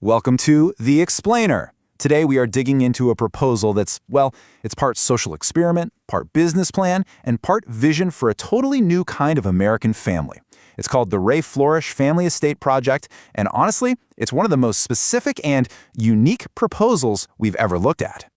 Welcome to The Explainer. Today we are digging into a proposal that's, well, it's part social experiment, part business plan, and part vision for a totally new kind of American family. It's called the Flourish Family Estate Project, and honestly, it's one of the most specific and unique proposals we've ever looked at.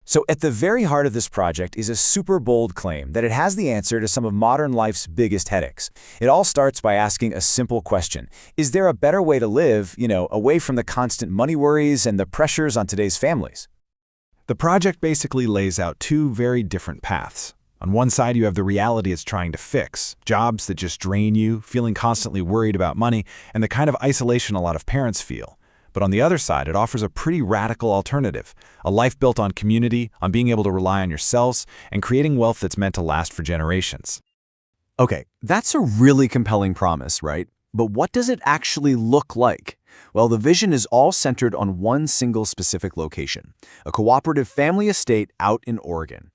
So at the very heart of this project is a super bold claim that it has the answer to some of modern life's biggest headaches. It all starts by asking a simple question. Is there a better way to live, away from the constant money worries and the pressures on today's families? The project basically lays out two very different paths. On one side, you have the reality it's trying to fix, jobs that just drain you, feeling constantly worried about money, and the kind of isolation a lot of parents feel. But on the other side, it offers a pretty radical alternative, a life built on community, on being able to rely on yourselves, and creating wealth that's meant to last for generations. Okay, that's a really compelling promise, right? But what does it actually look like? Well, the vision is all centered on one single specific location, a cooperative family estate out in Oregon.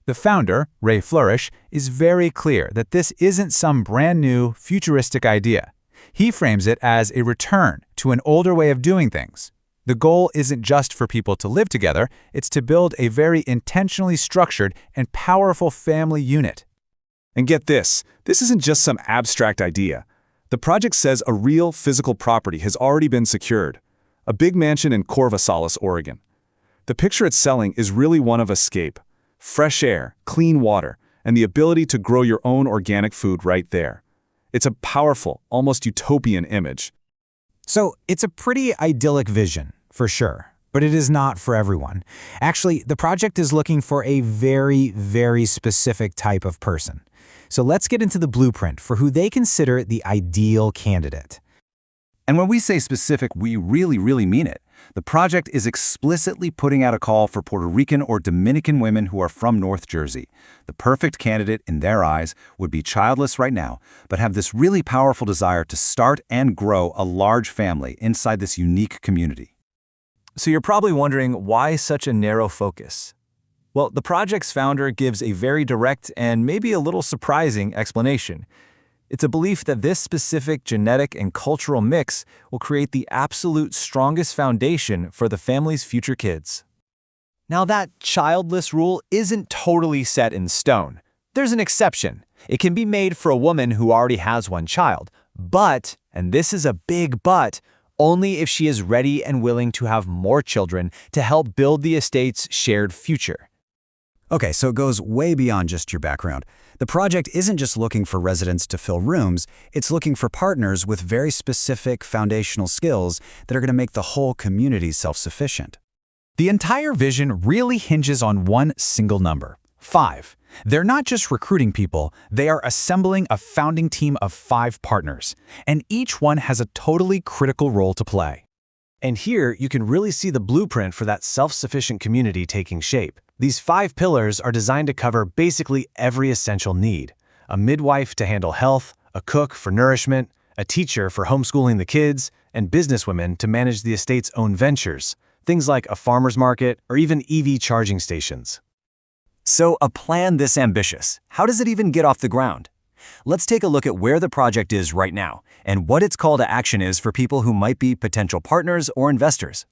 The founder, Flourish, is very clear that this isn't some brand new, futuristic idea. He frames it as a return to an older way of doing things. The goal isn't just for people to live together, it's to build a very intentionally structured and powerful family unit. And get this isn't just some abstract idea. The project says a real physical property has already been secured, a big mansion in Corvallis, Oregon. The picture it's selling is really one of escape, fresh air, clean water, and the ability to grow your own organic food right there. It's a powerful, almost utopian image. So it's a pretty idyllic vision, for sure, but it is not for everyone. Actually, the project is looking for a very, very specific type of person. So let's get into the blueprint for who they consider the ideal candidate. And when we say specific, we really mean it. The project is explicitly putting out a call for Puerto Rican or Dominican women who are from North Jersey. The perfect candidate, in their eyes, would be childless right now, but have this really powerful desire to start and grow a large family inside this unique community. So you're probably wondering, why such a narrow focus? Well, the project's founder gives a very direct and maybe a little surprising explanation. It's a belief that this specific genetic and cultural mix will create the absolute strongest foundation for the family's future kids. Now, that childless rule isn't totally set in stone. There's an exception. It can be made for a woman who already has one child, but, and this is a big but, only if she is ready and willing to have more children to help build the estate's shared future. Okay, so it goes way beyond just your background. The project isn't just looking for residents to fill rooms, it's looking for partners with very specific foundational skills that are going to make the whole community self-sufficient. The entire vision really hinges on one single number, 5. They're not just recruiting people, they are assembling a founding team of 5 partners, and each one has a totally critical role to play. And here you can really see the blueprint for that self-sufficient community taking shape. These 5 pillars are designed to cover basically every essential need. A midwife to handle health, a cook for nourishment, a teacher for homeschooling the kids, and businesswomen to manage the estate's own ventures, things like a farmer's market or even EV charging stations. So a plan this ambitious, how does it even get off the ground? Let's take a look at where the project is right now and what its call to action is for people who might be potential partners or investors.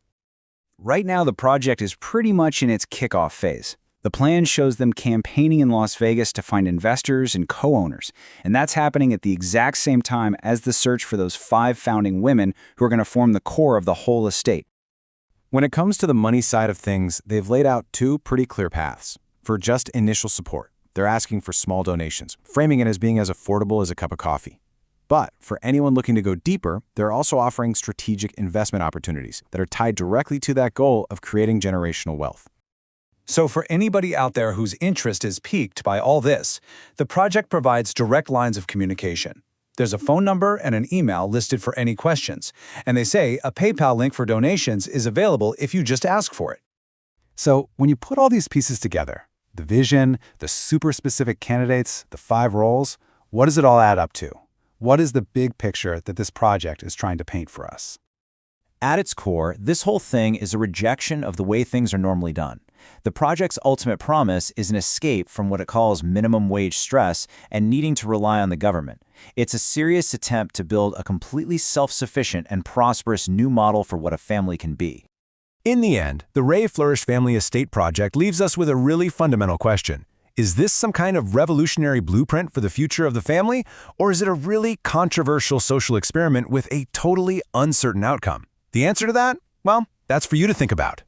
Right now, the project is pretty much in its kickoff phase. The plan shows them campaigning in Las Vegas to find investors and co-owners, and that's happening at the exact same time as the search for those 5 founding women who are going to form the core of the whole estate. When it comes to the money side of things, they've laid out 2 pretty clear paths. For just initial support, they're asking for small donations, framing it as being as affordable as a cup of coffee. But for anyone looking to go deeper, they're also offering strategic investment opportunities that are tied directly to that goal of creating generational wealth. So for anybody out there whose interest is piqued by all this, the project provides direct lines of communication. There's a phone number and an email listed for any questions, and they say a PayPal link for donations is available if you just ask for it. So when you put all these pieces together, the vision, the super specific candidates, the 5 roles, what does it all add up to? What is the big picture that this project is trying to paint for us? At its core, this whole thing is a rejection of the way things are normally done. The project's ultimate promise is an escape from what it calls minimum wage stress and needing to rely on the government. It's a serious attempt to build a completely self-sufficient and prosperous new model for what a family can be. In the end, the Ray Flourish Family Estate Project leaves us with a really fundamental question. Is this some kind of revolutionary blueprint for the future of the family, or is it a really controversial social experiment with a totally uncertain outcome? The answer to that? Well, that's for you to think about.